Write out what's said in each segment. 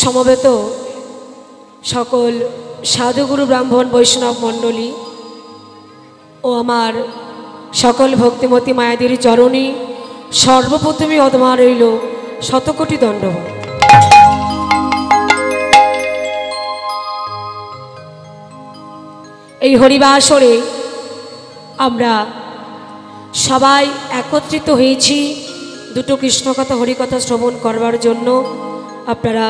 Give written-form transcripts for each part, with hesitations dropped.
সমবেত সকল সাধুগুরু ব্রাহ্মণ বৈষ্ণব মণ্ডলী ও আমার সকল ভক্তিমতী মায়াদের চরণী সর্বপ্রথমে অদমা রইল শতকোটি দণ্ডবত। এই হরিবাসরে আমরা সবাই একত্রিত হয়েছি দুটো কৃষ্ণকথা হরিকথা শ্রবণ করবার জন্য। আপনারা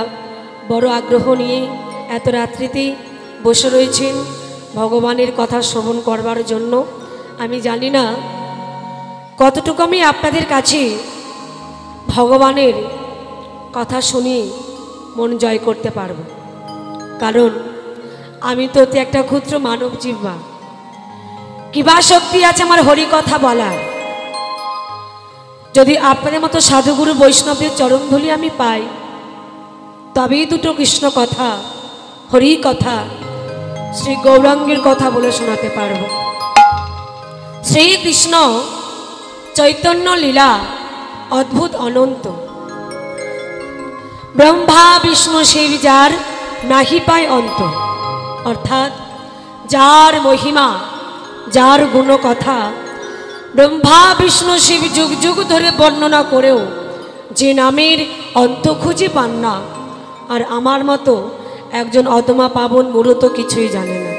বড় আগ্রহ নিয়ে এত রাত্রিতে বসে রয়েছেন ভগবানের কথা শ্রবণ করবার জন্য। আমি জানি না কতটুকু আমি আপনাদের কাছে ভগবানের কথা শুনি মন জয় করতে পারব, কারণ আমি তো একটা ক্ষুদ্র মানব জীবা। কিবা শক্তি আছে আমার হরি কথা বলার? যদি আপনাদের মতো সাধুগুরু বৈষ্ণবদের চরণধূলি আমি পাই, তবেই দুটো কৃষ্ণ কথা হরি কথা শ্রী গৌরাঙ্গের কথা বলে শোনাতে পারব। শ্রীকৃষ্ণ চৈতন্য লীলা অদ্ভুত অনন্ত। ব্রহ্মা বিষ্ণু শিব যার নাহি পায় অন্ত, অর্থাৎ যার মহিমা যার গুণ কথা ব্রহ্মা বিষ্ণু শিব যুগ যুগ ধরে বর্ণনা করেও যে নামের অন্ত খুঁজে পান না, আর আমার মতো একজন অদমা পাবন মূলত কিছুই জানে না।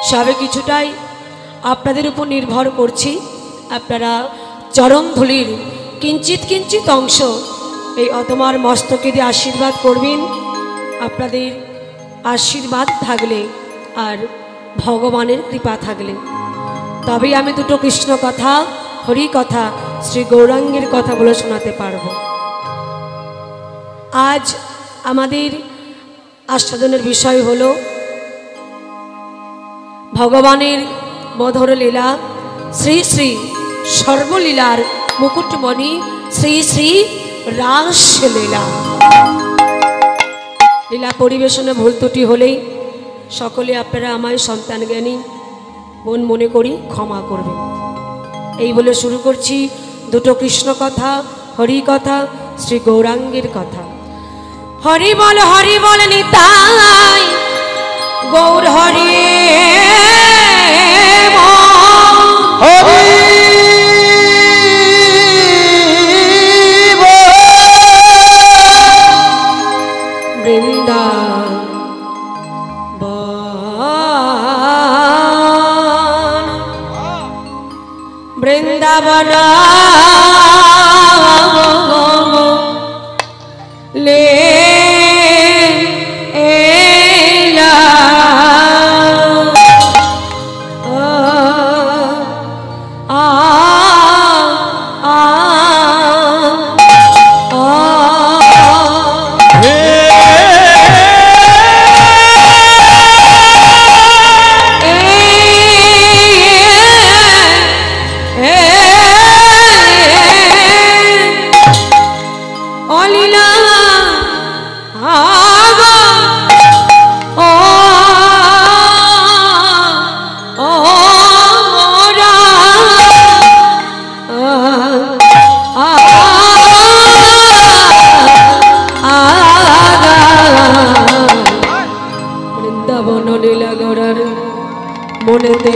সবে কিছুটাই আপনাদের উপর নির্ভর করছি। আপনারা চরণধূলির কিঞ্চিত কিঞ্চিত অংশ এই অদমার মস্তকে দিয়ে আশীর্বাদ করবেন। আপনাদের আশীর্বাদ থাকলে আর ভগবানের কৃপা থাকলে তবেই আমি দুটো কৃষ্ণ কথা হরি কথা শ্রী গৌরাঙ্গের কথা বলে শোনাতে পারব। আজ আমাদের আস্বাদনের বিষয় হল ভগবানের মধুর লীলা, শ্রী শ্রী সর্বলীলার মুকুটমণি শ্রী শ্রী রাসলীলা। লীলা পরিবেশনে ভুল ত্রুটি হলেই সকলে আপনারা আমায় সন্তান জ্ঞানী মন মনে করি ক্ষমা করবেন। এই বলে শুরু করছি দুটো কৃষ্ণ কথা হরি কথা শ্রী গৌরাঙ্গের কথা। হরি বল নিতাই গৌর হরি বৃন্দাবন লে মনেতে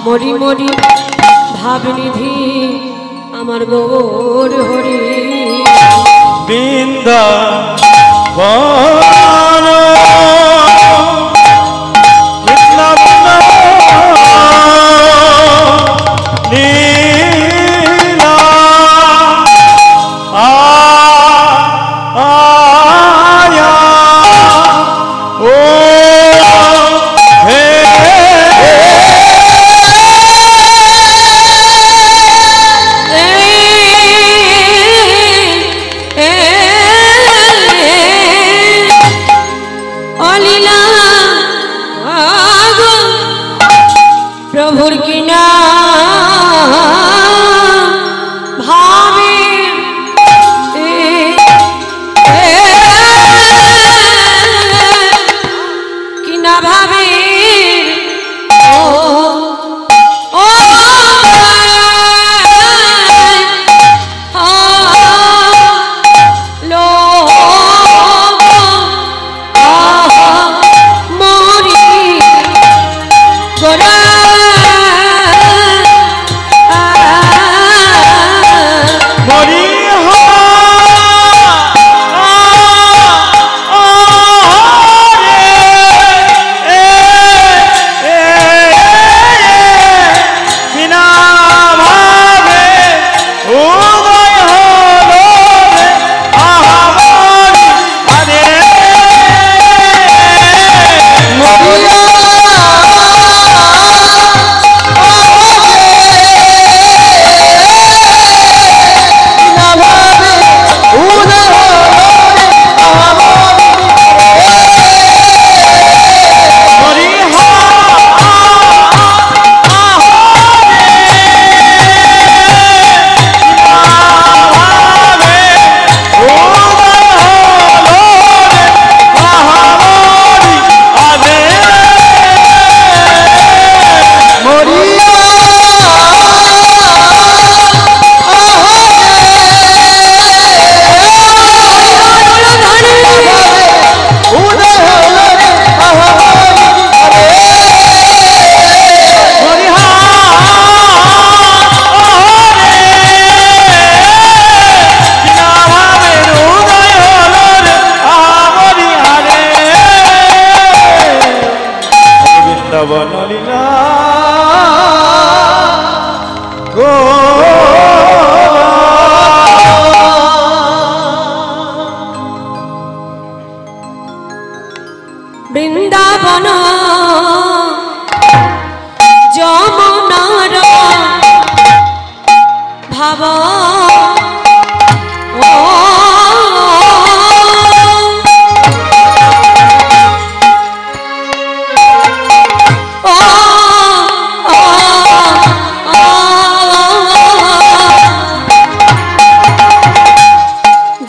মরি মরি ভাবনিধি আমার গৌর হরি বৃন্দাবন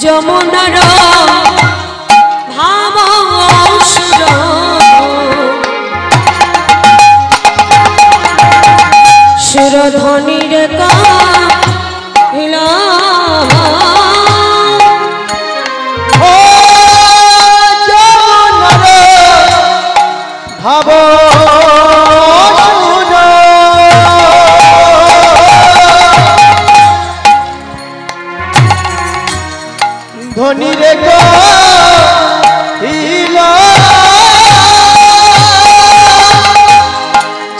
যমুনার ভাব সুর সুরধ্বনির গাহিল ভাব ধ্বনি রে গাহিল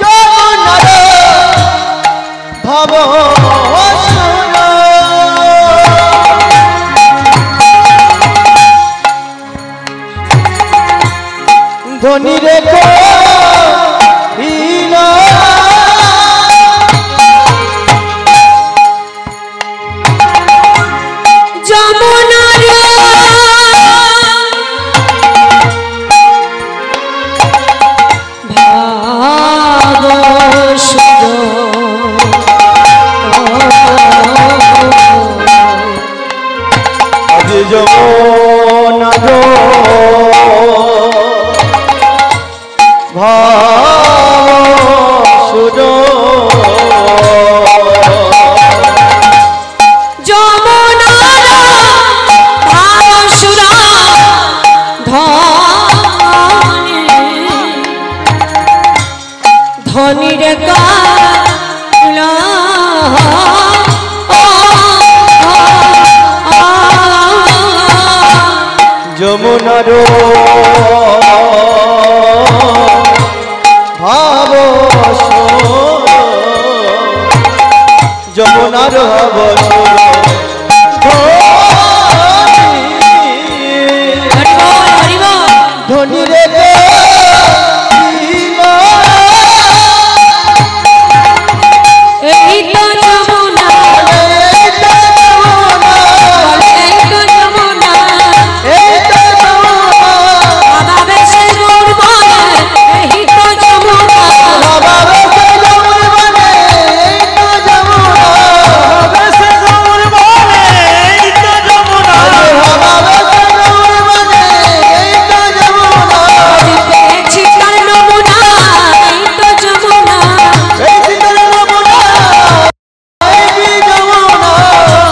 যমুনার ভাব ধ্বনি রে গাহিল যমুনার ভাব সুর আজ যমুনার ভাব সুর যমুনার ভাব সুর ধ্বনির গাহিল যমুনার ভাব যমুনার ভাব ধ্বনি রে এই তো যমুনা এই তো যমুনা বাবা বেশে মোর বলে এই তো যমুনা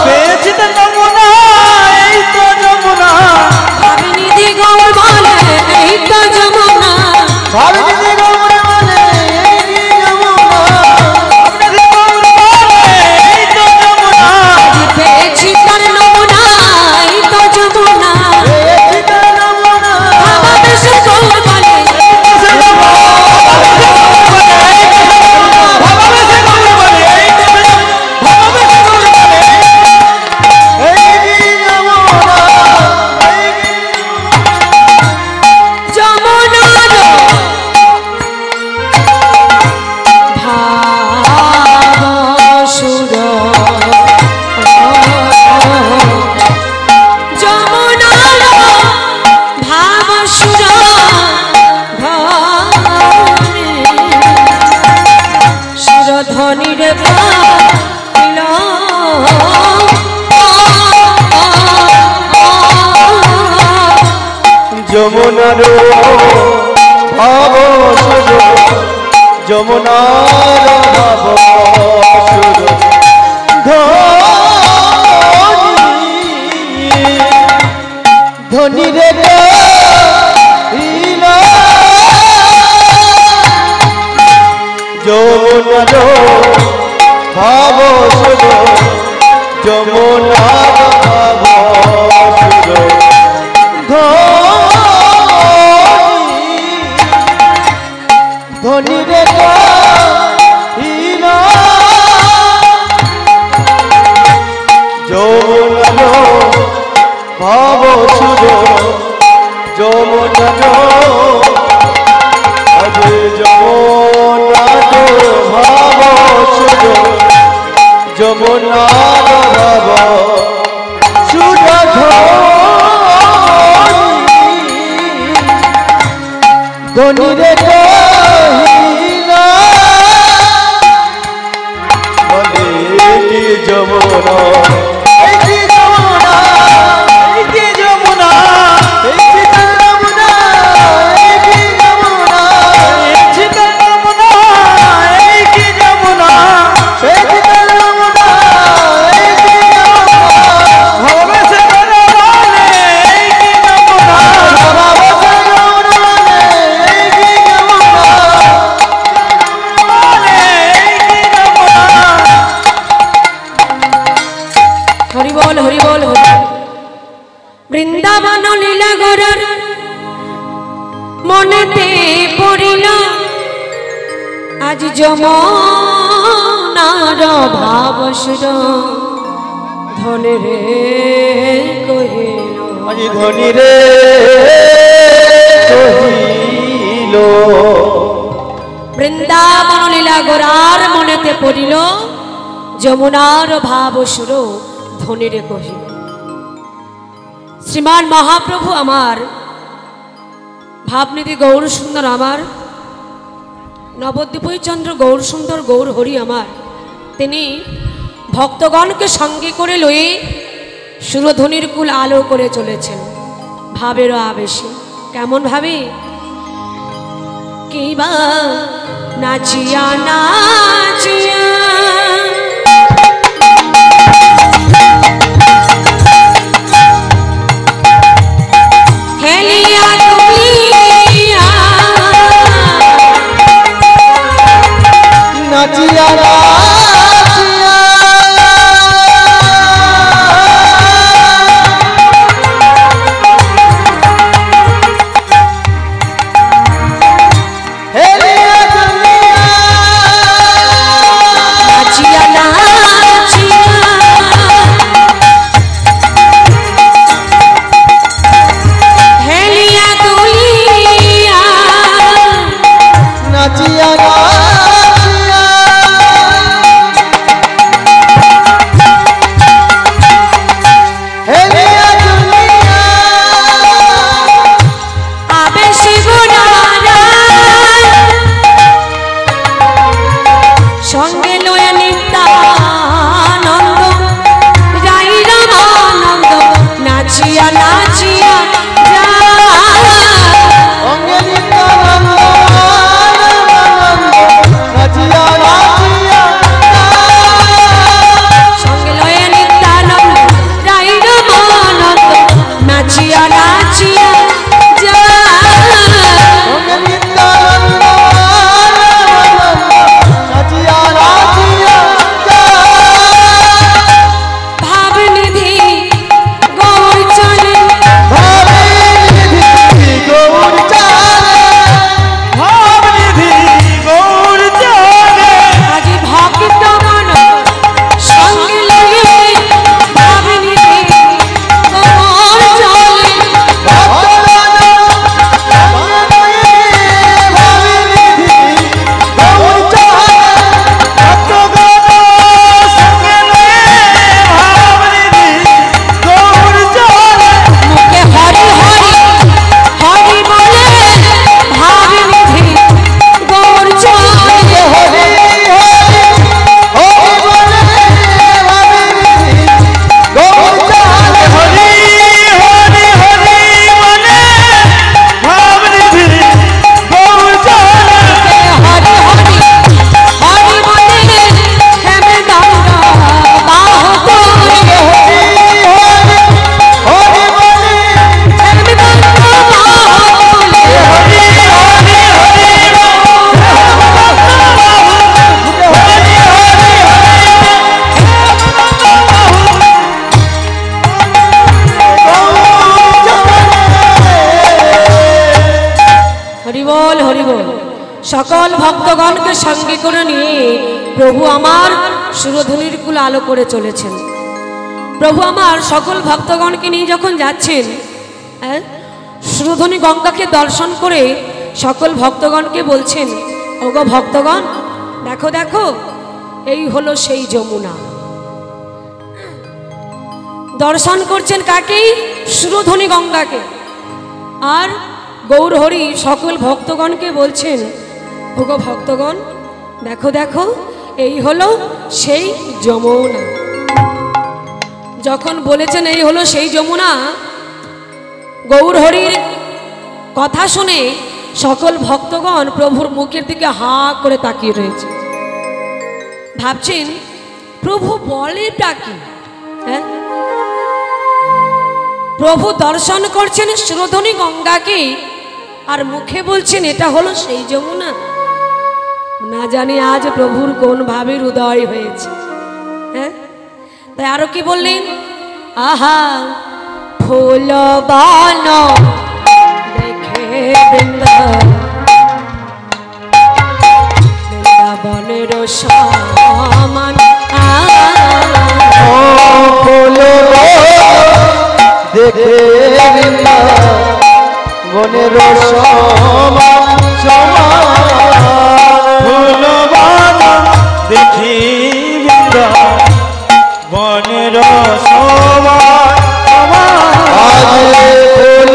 পেয়েছি তার নমুনা এই তো যমুনা ভাবিনিধি গৌর বলে এই তো যমুনা পেয়েছি তার নমুনা এই তো যমুনা বাবা বেশে গৌর বলে যমুনার ভাব সুর যমুনার ভাব সুর সুরধ্বনির গাহিল যমুনার ভাব যমুনার ভাব ধ্বনি রে গাহিল যমুনার ভাব যমুনার ভাব ধ্বনি রে গাহিল যমুনার ভাব যমুনার আজ যমুনার ভাব যমুনার ভাব ধনী রে কহিল বলে কি যমুনা এই কি যমুনা এই কি যমুনা এই কি যমুনা এই কি যমুনা এই কি যমুনা এই কি যমুনা এই কি যমুনা এই কি যমুনা হবে সে বলে এই কি যমুনা হবে সে হরিবল হরিবল বৃন্দাবন লীলা গরার মনেতে পড়িল আজ যমুনার ভাবসুর ধনে রে কহিল আজ ধনী রে কহিল বৃন্দাবন লীলা গরার মনেতে পড়িল যমুনার ভাবসুর ধনী রে কহিল। শ্রীমান মহাপ্রভু আমার ভাবনিধি গৌর সুন্দর আমার নবদ্বীপই চন্দ্র গৌর সুন্দর গৌর হরি আমার তিনি ভক্তগণকে সঙ্গে করে লয়ে সুরধ্বনির কুল আলো করে চলেছেন ভাবেরও আবেশে। কেমন ভাবে? কিবা নাচিয়া নাচিয়া হেলিয়া তুলিয়া নাচিয়া নাচিয়া হেলিয়া তুলিয়া নাচিয়া নাচিয়া হেলিয়া তুলিয়া নাচিয়া নাচিয়া হেলিয়া তুলিয়া আবেশে গুণারা সঙ্গে লয়ে নিত্যানন্দ রাই রামানন্দ নাচিয়া নাচিয়া অঙ্গে নিত্যানন্দ নাচিয়া নাচিয়া সঙ্গে লয়ে নিত্যানন্দ রাই রামানন্দ নাচিয়া নাচিয়া অঙ্গে নিত্যানন্দ নাচিয়া নাচিয়া ভাবনিধি গৌর চলে ভাবনিধি গৌর চালে ভাবনিধি গৌর চালে আজি ভক্তগণ সঙ্গে লয়ে ভাবনিধি গৌর চলে ভক্তগণ ভাবনিধি গৌর চালে ভক্তগণ সঙ্গে লয়ে ভাবনিধি গৌর চালে মুখে হরি হরি হরি বলে ভাবনিধি গৌর চলে হরি হরি হরি বলে ভাবনিধি গৌর চালে হরি হরি হরি বলে ভাবনিধি গৌর চালে হরি হরি হরি বলে হেমে দণ্ড বাহ তোরে হরি হরি হরি বলে হেমে দণ্ড বাহ তোলে হরি হরি হরি হরিবল হরিবল সকল ভক্তগণকে সঙ্গে করে নিয়ে প্রভু আমার সুরধ্বনির কুল আলো করে চলেছেন। প্রভু আমার সকল ভক্তগণকে নিয়ে যখন যাচ্ছেন সুরধ্বনি গঙ্গাকে দর্শন করে সকল ভক্তগণকে বলছেন, ওগো ভক্তগণ দেখো দেখো এই হলো সেই যমুনা। দর্শন করছেন কাকেই? সুরধ্বনি গঙ্গাকে। আর গৌর হরি সকল ভক্তগণকে বলছেন, ওগো ভক্তগণ, দেখো দেখো, এই হলো সেই যমুনা। যখন বলেছেন এই হলো সেই যমুনা, গৌর হরির কথা শুনে সকল ভক্তগণ প্রভুর মুখের দিকে হা করে তাকিয়ে রয়েছে। ভাবছেন প্রভু বলেটা কি? হ্যাঁ, প্রভু দর্শন করছেন সুরধনী গঙ্গাকে, আর মুখে বলছেন এটা হলো সেই যমুনা। না জানি আজ প্রভুর কোন ভাবের উদয় হয়েছে। হ্যাঁ, তাই আরো কি বললেন? আহা ফুল বান দেখে বৃন্দাবনের সমান, ফুল দেখে বনের সমান সমান, ফুলবান দেখি বনের সমান আজ ফুল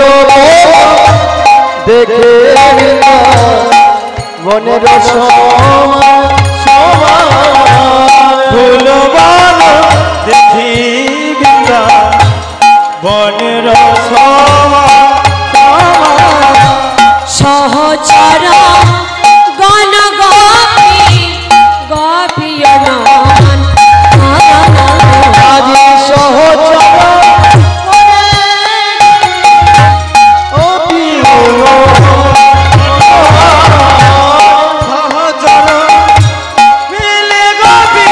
দেখে বনের সমান সমান, ফুলবান দেখি বনের সমান সহচর গণ গোপী গোপিয়নন, আজ সহচর মিলে গোপী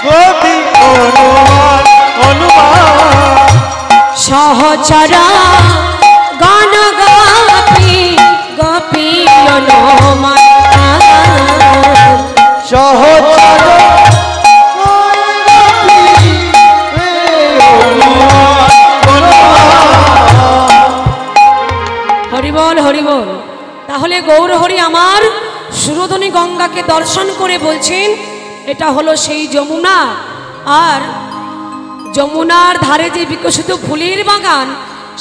গোপী অনুমান, সহচর গণ গোপী গোপিয়নন, সহচর হরিবল হরিবল। তাহলে গৌর হরি আমার সুরধনী গঙ্গাকে দর্শন করে বলছেন এটা হলো সেই যমুনা, আর যমুনার ধারে যে বিকশিত ফুলের বাগান,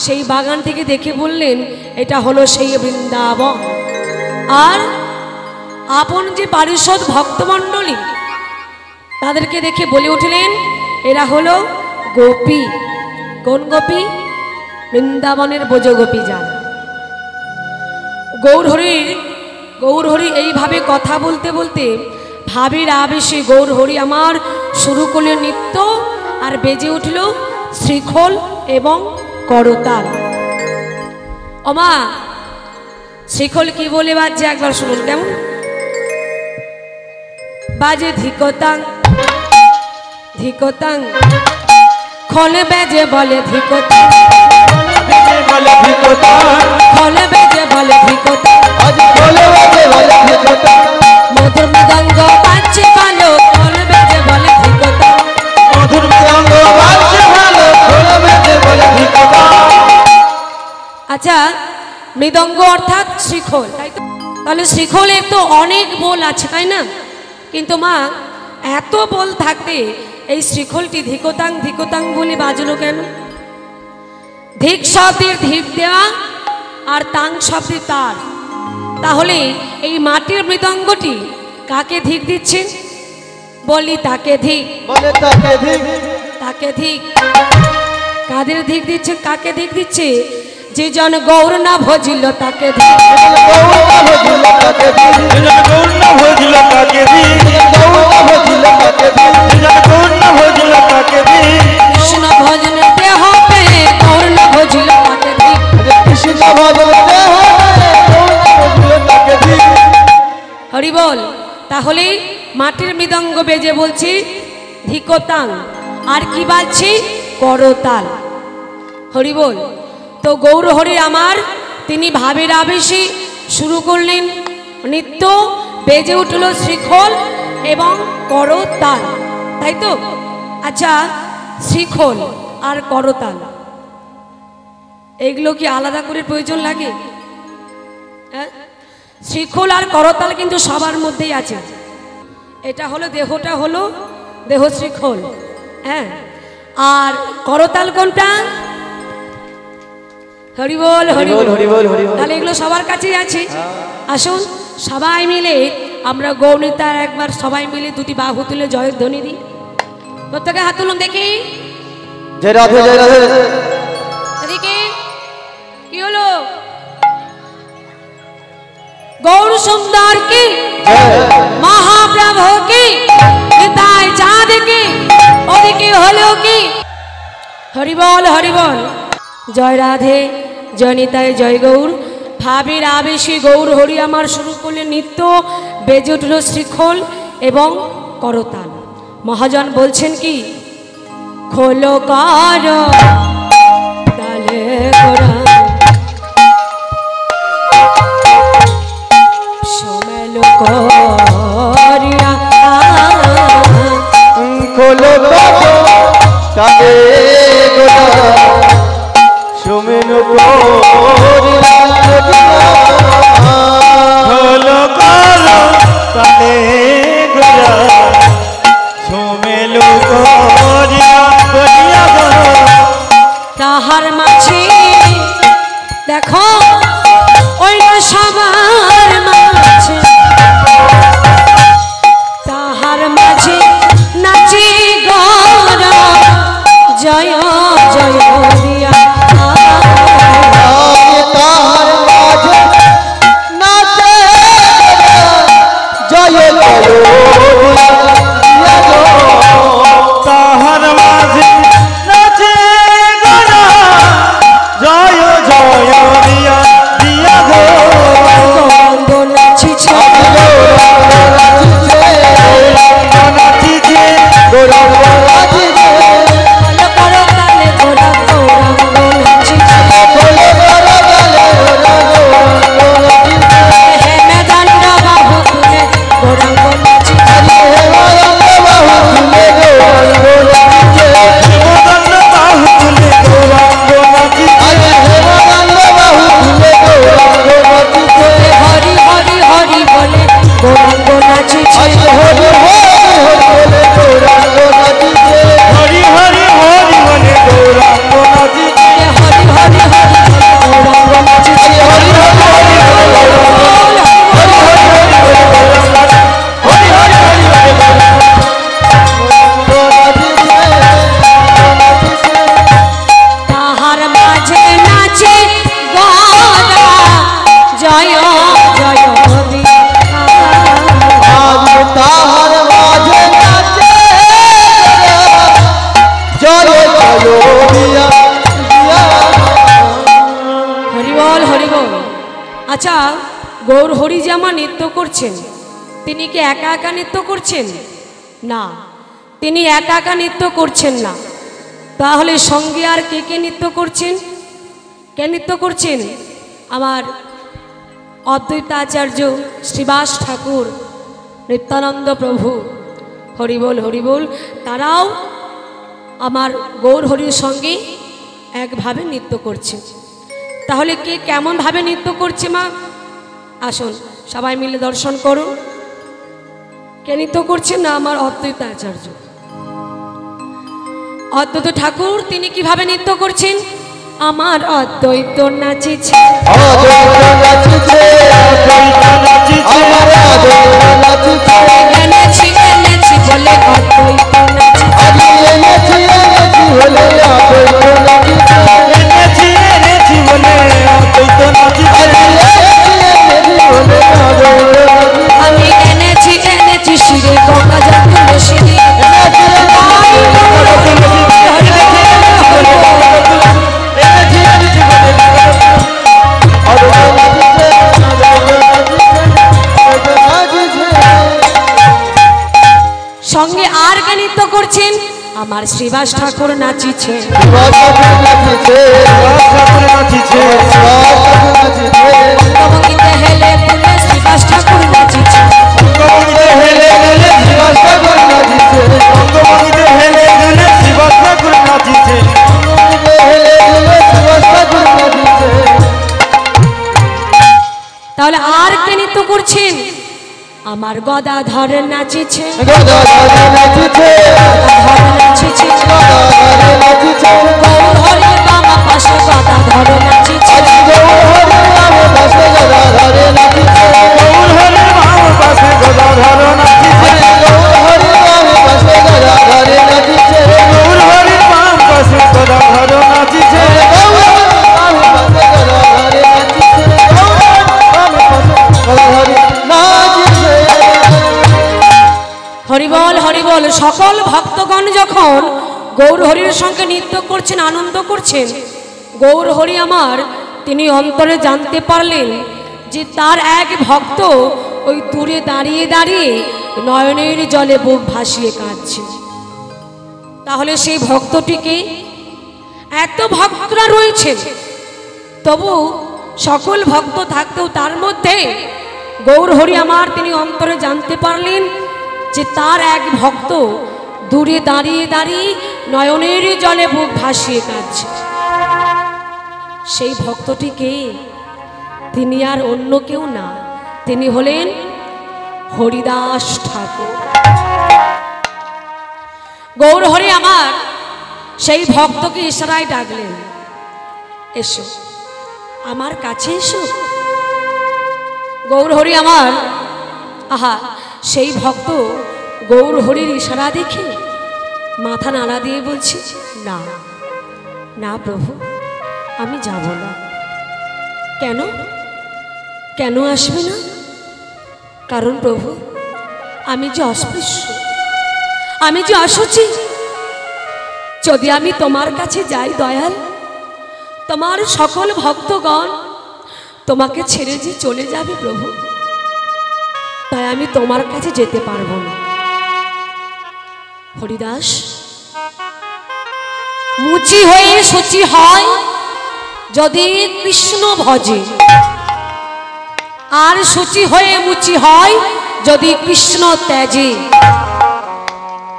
সেই বাগান থেকে দেখে বললেন এটা হলো সেই বৃন্দাবন। আর আপন যে পারিষদ ভক্তমণ্ডলী, তাদেরকে দেখে বলে উঠলেন এরা হলো গোপী। কোন গোপী? বৃন্দাবনের ব্রজগোপী যারা। গৌর হরি এইভাবে কথা বলতে বলতে ভাবের আবেশে গৌর হরি আমার শুরু করলেন নৃত্য, আর বেজে উঠল শ্রীখোল এবং করতাল। ওমা, শ্রীখোল কি বলে বাজছে একবার শুনুন কেমন বাজে। ধিকতাং ধিকতাং, খোল বেজে বলে ধিকতাং, বলে ভিকতা খোল বেজে বলে ধিকতাং, আজ বলে বলে বলে ভিকতা, মধুর মৃদঙ্গ বাজছে ভালো, খোল বেজে বলে ধিকতাং। মধুর মৃদঙ্গ বাজছে ভালো, বলে বেজে বলে ভিকতা। আচ্ছা, মৃদঙ্গ অর্থাৎ শ্রীখোল, তাই তো? তাহলে শ্রীখোলের তো অনেক বোল আছে, তাই না? কিন্তু মা, এত বোল থাকতে এই শ্রীখোলটি ধিকতাং ধিকতাং বলে বাজলো কেন? ধিক শব্দের ধিক দেওয়া আর তাং শব্দের তার। তাহলে এই মাটির মৃদঙ্গটি কাকে ধিক দিচ্ছে? বলি তাকে ধিক, বলে তাকে ধিক, তাকে ধিক। কাদের ধিক দিচ্ছে? কাকে ধিক দিচ্ছে? যে জন গৌর না ভজিল তাকে ধিক, গৌর ভজিল তাকে ধিক, গৌর না ভজিল তাকে দিক, গৌর ভজিল তাকে ধিক, গৌর না ভজিল তাকে দিক, কৃষ্ণ ভজন দেহ পে গৌর না ভজিল তাকে ধিক। কৃষ্ণ ভজন দেহ গৌর ভজিল তাকে ধিক। হরি বল। তাহলে মাটির মৃদঙ্গ বেজে বলছি ধিকতাং, আর কি বাজছি? করতাল। হরি বল। তো গৌর হরি আমার তিনি ভাবের আবেশে শুরু করলেন নৃত্য, বেজে উঠল শ্রীখোল এবং করতাল, তাই তো? আচ্ছা, শ্রীখোল আর করতাল এগুলো কি আলাদা করে প্রয়োজন লাগে? হ্যাঁ, শ্রীখোল আর করতাল কিন্তু সবার মধ্যেই আছে। এটা হলো দেহটা হলো দেহ শ্রীখোল, হ্যাঁ, আর করতাল কোনটা? হরি বল হরি বল হরি বল হরি বল। তাহলে এগুলো সবার কাছেই আছে। আসুন সবাই মিলে আমরা গৌরীতার একবার সবাই মিলে দুটি বাহু তুলে জয়ধ্বনি দিই। প্রত্যেকে হাত তুলুন দেখি। জয় রাধে জয় রাধে। এদিকে কি হলো? গৌর সুন্দর কি মহাপ্রভু কি নিতাই চাঁদ কি ওদিকে হলো কি। হরি বল হরি বল। জয় রাধে জয় নিতাই জয় গৌর। ভাবের আবেশে গৌর হরি আমার শুরু করলে নৃত্য, বেজে উঠল শ্রীখোল এবং করতাল। মহাজন বলছেন কি, খোলো কর তালে গোরা সোমেলো করিয়া খোলো কালে গোরা সুমেনু হলো কালো কালে গোরা সোমেলু করিয়া করিয়া গো। তাহার মাঝে দেখো ওই না সবার মাঝে, তাহার মাঝে নাচি গৌর জয় জয় দিয়া। তাহার মাঝে নাচে জয় জয় তাহার মাঝে নাচে গোরা জয় জয় দিয়া দিয়া গো। গৌরাঙ্গ নাচিছে নাচিছে গৌরাঙ্গ নাচিছে ভালো করো তালে গোরা গৌরাঙ্গ নাচিছে। হেমে দণ্ড বাহু তুলে গৌরাঙ্গ নাচিছে। মদন বাহু তুলে গৌরাঙ্গ নাচিছে। হরি হরি হরি বলে গৌরাঙ্গ নাচিছে। হরি হরি হরি বলে গৌরাঙ্গ নাচিছে। হরি হরি হরি বলে গৌরাঙ্গ নাচিছে। তাহার মাঝে নাচে গৌরা জয় জয় দিয়া। তাহার মাঝে নাচে জয় জয় দিয়া হরিবল হরিবল। আচ্ছা, গৌর হরি যে আমার নৃত্য করছেন, তিনি কি একা একা নৃত্য করছেন? না, তিনি একা একা নৃত্য করছেন না। তাহলে সঙ্গে আর কে কে নৃত্য করছেন? কে নৃত্য করছেন? আমার অদ্বৈত আচার্য শ্রীবাস ঠাকুর, নিত্যানন্দ প্রভু, হরিবল হরিবল, তারাও আমার গৌর হরির সঙ্গে একভাবে নৃত্য করছে। তাহলে কে কেমনভাবে নৃত্য করছে মা? আসুন সবাই মিলে দর্শন করুন। কে নৃত্য করছেন? না, আমার অদ্বৈত আচার্য অদ্বৈত ঠাকুর, তিনি কিভাবে নৃত্য করছেন? আমার অদ্বৈত নাচিছে, এনেছি এনেছি বলে অদ্বৈত নাচিছে। এনেছি এনেছি বলে অদ্বৈত নাচিছে। আমি এনেছি এনেছি শিরে গঙ্গা জল তুলসী দিয়ে। সঙ্গে আর কে নৃত্য করছেন? আমার শ্রীবাস ঠাকুর নাচিছে। অঙ্গভঙ্গিতে হেলে দুলে শ্রীবাস ঠাকুর নাচিছে। অঙ্গভঙ্গিতে হেলে দুলে শ্রীবাস ঠাকুর নাচিছে। তাহলে আর কে নৃত্য করছেন? আমার গদাধর নাচিছে, গৌর হরির বামা পাশে গদাধর নাচিছে। গৌর হরির সঙ্গে নৃত্য করছেন, আনন্দ করছেন। গৌর হরি আমার তিনি অন্তরে জানতে পারলেন যে তার এক ভক্ত ওই দূরে দাঁড়িয়ে দাঁড়িয়ে নয়নের জলে বুক ভাসিয়ে কাঁদছে। তাহলে সেই ভক্তটিকে, এত ভক্তরা রয়েছে তবু সকল ভক্ত থাকতেও তার মধ্যে গৌর হরি আমার তিনি অন্তরে জানতে পারলেন যে তার এক ভক্ত দূরে দাঁড়িয়ে দাঁড়িয়ে নয়নের জলে বুক ভাসিয়ে কাঁদছে। সেই ভক্তটিকে, তিনি আর অন্য কেউ না, তিনি হলেন হরিদাস ঠাকুর। গৌর হরি আমার সেই ভক্তকে ইশারায় ডাকলেন, এসো আমার কাছে এসো। গৌর হরি আমার, আহা, সেই ভক্ত গৌর হরির ইশারা দেখে মাথা নাড়া দিয়ে বলছে, না না প্রভু, আমি যাব না। কেন কেন আসবে না? কারণ প্রভু, আমি যে অস্পৃশ্য, আমি যে অসুচি। যদি আমি তোমার কাছে যাই দয়াল, তোমার সকল ভক্তগণ তোমাকে ছেড়ে যে চলে যাবে প্রভু, তাই আমি তোমার কাছে যেতে পারবো না। হরিদাস, মুচি হয়ে শুচি হয় যদি কৃষ্ণ ভজে, আর শুচি হয়ে মুচি হয় যদি কৃষ্ণ ত্যাজে।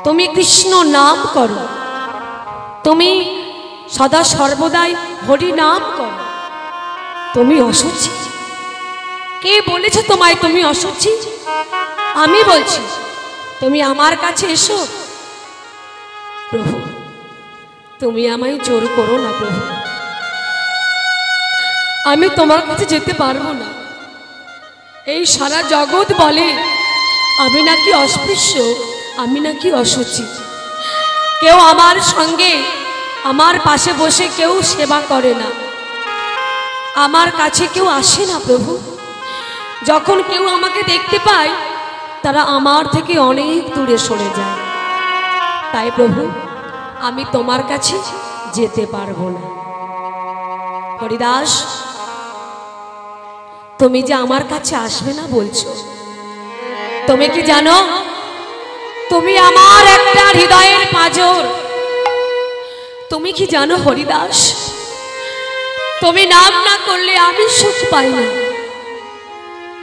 তুমি কৃষ্ণ নাম করো, তুমি সদা সর্বদাই হরি নাম করো। তুমি অসুচি? কে বলেছে তোমায় তুমি অসুচি? আমি বলছি, তুমি আমার কাছে এসো। প্রভু, তুমি আমায় জোর করো না প্রভু, আমি তোমার কাছে যেতে পারবো না। এই সারা জগৎ বলে আমি নাকি অস্পৃশ্য, আমি নাকি অসুচি। কেউ আমার সঙ্গে, আমার পাশে বসে কেউ সেবা করে না, আমার কাছে কেউ আসে না প্রভু। যখন কেউ আমাকে দেখতে পায় তারা আমার থেকে অনেক দূরে সরে যায়। তাই প্রভু, আমি তোমার কাছে যেতে পারবো না। হরিদাস, তুমি যে আমার কাছে আসবে না বলছো, তুমি কি জানো তুমি আমার একটা হৃদয়ের পাঁজর? তুমি কি জানো হরিদাস, তুমি নাম না করলে আমি সুখ পাই না,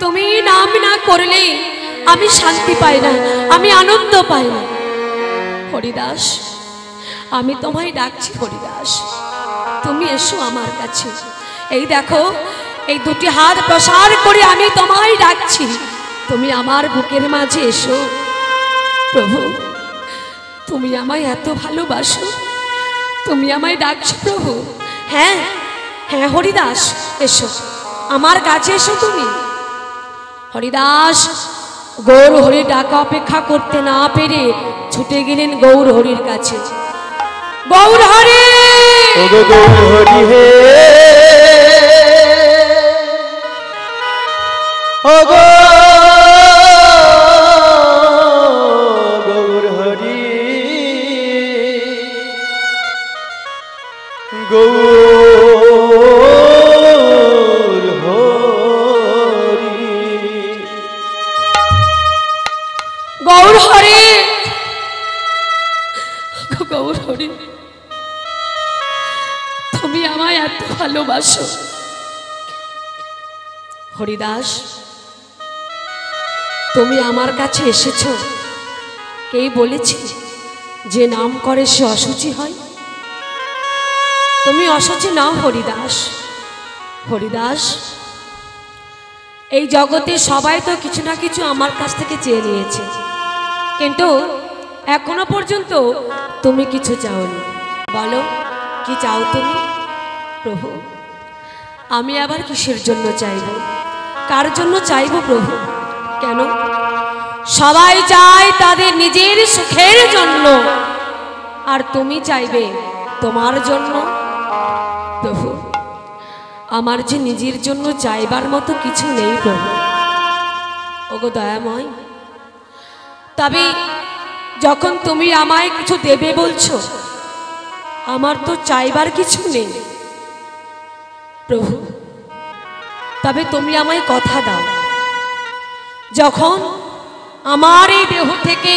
তুমি নাম না করলে আমি শান্তি পাই না, আমি আনন্দ পাই না। হরিদাস, আমি তোমায় ডাকছি হরিদাস, তুমি এসো আমার কাছে। এই দেখো, এই দুটি হাত প্রসার করে আমি তোমায় ডাকছি, তুমি আমার বুকের মাঝে এসো। প্রভু, তুমি আমায় এত ভালোবাসো, তুমি আমায় ডাকছো প্রভু। হ্যাঁ হ্যাঁ হরিদাস, এসো আমার কাছে এসো তুমি। হরিদাস গৌর হরি ডাকা অপেক্ষা করতে না পেরে ছুটে গেলেন গৌর হরির কাছে। গৌর হরি, গৌর হরি হে, ও গৌর হরি, গৌর হরি, গৌর হরি, গৌর হরি, তুমি আমায় এত ভালোবাসো। হরিদাস, তুমি আমার কাছে এসেছো, কে বলেছে যে নাম করে সে অসুচি হয়? তুমি অসুচি নাও হরিদাস। হরিদাস, এই জগতে সবাই তো কিছু না কিছু আমার কাছ থেকে চেয়ে নিয়েছে, কিন্তু এখনো পর্যন্ত তুমি কিছু চাওনি। বলো কি চাও তুমি? প্রভু, আমি আবার কিসের জন্য চাইব, কার জন্য চাইব প্রভু? কেন? সবাই চায় তাদের নিজের সুখের জন্য, আর তুমি চাইবে তোমার জন্য। প্রভু, আমার যে নিজের জন্য চাইবার মতো কিছু নেই প্রভু। ওগো দয়াময়, তবে যখন তুমি আমায় কিছু দেবে বলছো, আমার তো চাইবার কিছু নেই প্রভু, তবে তুমি আমায় কথা দাও, যখন আমার এই দেহ থেকে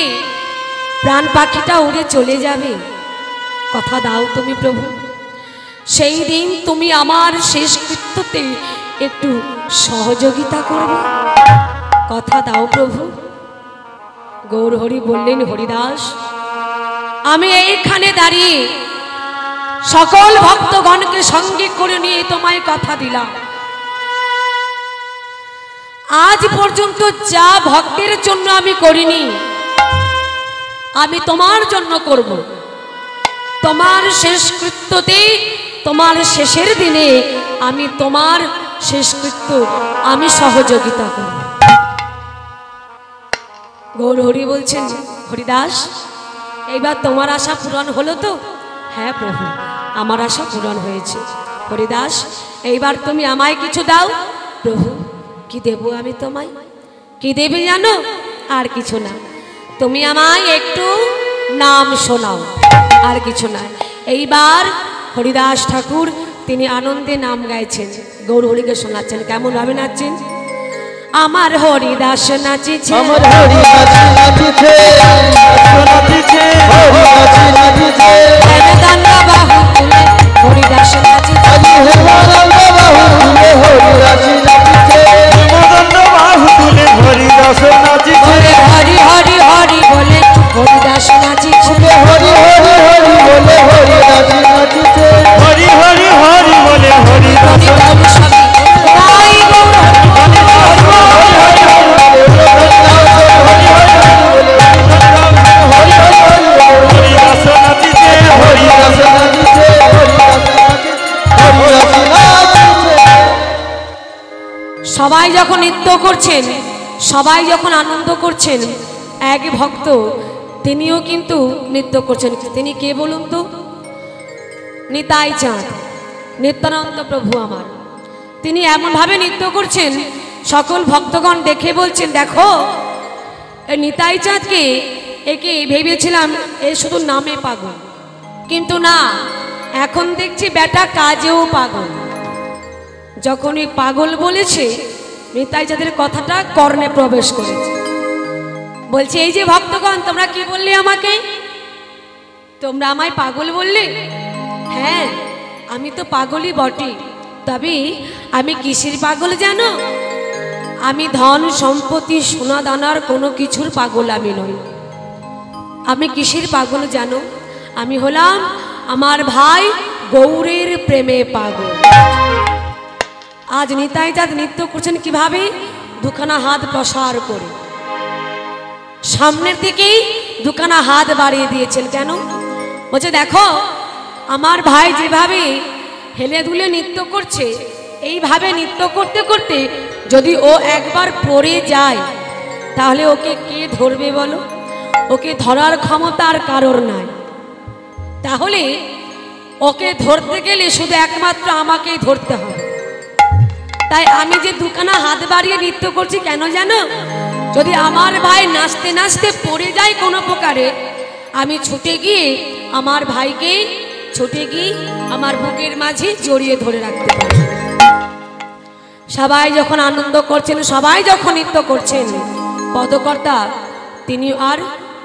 প্রাণ পাখিটা উড়ে চলে যাবে, কথা দাও তুমি প্রভু, সেই দিন তুমি আমার শেষকৃত্যতে একটু সহযোগিতা করবে, কথা দাও প্রভু। গৌরহরি বললেন, হরিদাস, আমি এইখানে দাঁড়িয়ে সকল ভক্তগণকে সঙ্গে করে নিয়ে তোমায় কথা দিলাম, আজ পর্যন্ত যা ভক্তের জন্য আমি করিনি আমি তোমার জন্য করব। তোমার শেষকৃত্যতে, তোমার শেষের দিনে আমি তোমার শেষকৃত্য আমি সহযোগিতা করব। গৌরহরি বলছেন, হরিদাস, এইবার তোমার আশা পূরণ হলো তো? হ্যাঁ প্রভু, আমার আশা পূরণ হয়েছে। হরিদাস, এইবার তুমি আমায় কিছু দাও। প্রভু, কি দেব আমি তোমায়? কি দেবে জানো? আর কিছু না, তুমি আমায় একটু নাম শোনাও, আর কিছু না। এইবার হরিদাস ঠাকুর তিনি আনন্দে নাম গাইছেন, গৌরহরিকে শোনাচ্ছেন। কেমন ভাবে নাচছেন? আমার হরিদাস নাচিছে, আমার হরিদাস নাচিছে, নাচিছে, হরিদাস নাচিছে, হেমদান্ডা বাহু তুলে হরিদাস নাচিছে, আজি হেমদান্ডা বাহু তুলে হরিদাস নাচিছে, হেমদণ্ড বাহু তুলে হরিদাস নাচিছে, হরি হরি হরি বলে হরিদাস নাচিছে, হরি হরি হরি বলে হরিদাস নাচিছে, হরি হরি হরি বলে হরিদাস হরি সবই তাই হরিদাস নাচিছে, হরিদাস নাচিছে, হরিদাস নাচিছে, হরিদাস নাচিছে। সবাই যখন নৃত্য করছেন, সবাই যখন আনন্দ করছেন, এক ভক্ত তিনিও কিন্তু নৃত্য করছেন। তিনি কে বলুন তো? নিতাই চাঁদ, নিত্যানন্দ প্রভু আমার। তিনি এমনভাবে নৃত্য করছেন, সকল ভক্তগণ দেখে বলছেন, দেখো এই নিতাই চাঁদকে, একে ভেবেছিলাম এ শুধু নামে পাগল, কিন্তু না, এখন দেখছি বেটা কাজেও পাগল। যখন এই পাগল বলেছে, নিতাই চাঁদের কথাটা কর্ণে প্রবেশ করেছে। বলছে, এই যে ভক্তগণ, তোমরা কি বললে আমাকে? তোমরা আমায় পাগল বললে? হ্যাঁ, আমি তো পাগলই বটে, তবে আমি কিসের পাগল জানো? আমি ধন সম্পত্তি সোনা দানার কোনো কিছুর পাগল আমি নই। আমি কিসের পাগল জানো? আমি হলাম আমার ভাই গৌরের প্রেমে পাগল। আজ নিতাই চাঁদ নৃত্য করছেন কিভাবে? দুখানা হাত প্রসার করে, সামনের দিকেই দুখানা হাত বাড়িয়ে দিয়েছেন। কেন? বলছে, দেখো আমার ভাই যেভাবে হেলে দুলে নৃত্য করছে, এইভাবে নৃত্য করতে করতে যদি ও একবার পড়ে যায়, তাহলে ওকে কে ধরবে বলো? ওকে ধরার ক্ষমতা আর কারোর নাই। তাহলে ওকে ধরতে গেলে শুধু একমাত্র আমাকেই ধরতে হবে। তাই আমি যে দুখানা হাত বাড়িয়ে নৃত্য করছি, কেন জানো? যদি আমার ভাই নাচতে নাচতে পড়ে যায় কোনো প্রকারে, আমি ছুটে গিয়ে আমার ভাইকে ছুটে গিয়ে আমার বুকের মাঝে জড়িয়ে ধরে রাখতে পারি। সবাই যখন আনন্দ করছেন, সবাই যখন নৃত্য করছেন, পদকর্তা তিনি আর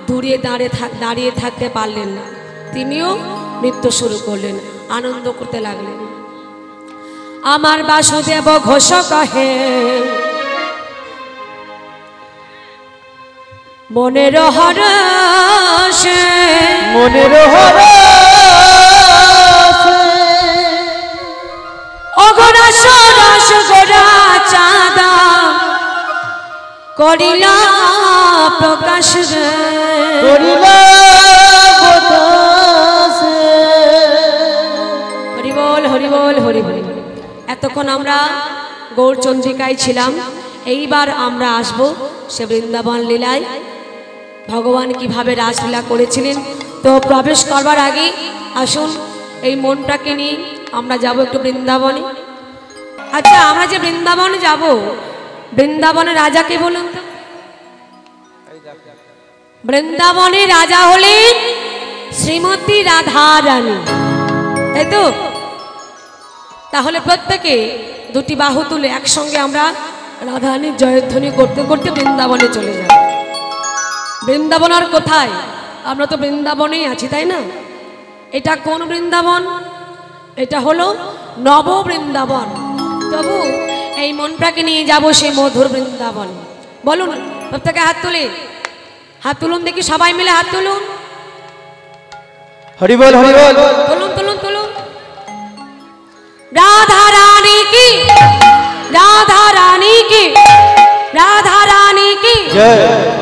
দূরে দাঁড়িয়ে থাকতে পারলেন না। তিনিও নৃত্য শুরু করলেন, আনন্দ করতে লাগলেন। আমার বাসুদেব ঘোষ কহে, মনের হরষে, মনের হরষে, অগরা সরস গোরা চাঁদা করিলা প্রকাশ রে, করিলা প্রকাশে। হরি বল হরি বল হরি বল। এতক্ষণ আমরা গৌরচন্দ্রিকায় ছিলাম, এইবার আমরা আসব সে বৃন্দাবন লীলায়। ভগবান কিভাবে রাসলীলা করেছিলেন। তো প্রবেশ করবার আগে আসুন এই মনটাকে নিয়ে আমরা যাব একটু বৃন্দাবনে। আচ্ছা, আমরা যে বৃন্দাবনে যাব, বৃন্দাবনের রাজাকে বলুন তো? বৃন্দাবনের রাজা হলেন শ্রীমতী রাধা রানী। তাই তো? তাহলে প্রত্যেকে দুটি বাহু তুলে একসঙ্গে আমরা রাধারানীর জয়ধ্বনি করতে করতে বৃন্দাবনে চলে যাব। বৃন্দাবন আর কোথায়? আমরা তো বৃন্দাবনেই আছি, তাই না? এটা কোন বৃন্দাবন? এটা হলো নব বৃন্দাবন। তবু এই মনটাকে নিয়ে যাব সেই মধুর বৃন্দাবন। বলুন প্রত্যেকে হাত তুলে, হাত তুলুন দেখি, সবাই মিলে হাত তুলুন। হরি বল, হরি বল। তুলুন তুলুন তুলুন। রাধা রানী কি, রাধা রানী কি, রাধা রানী কি জয়।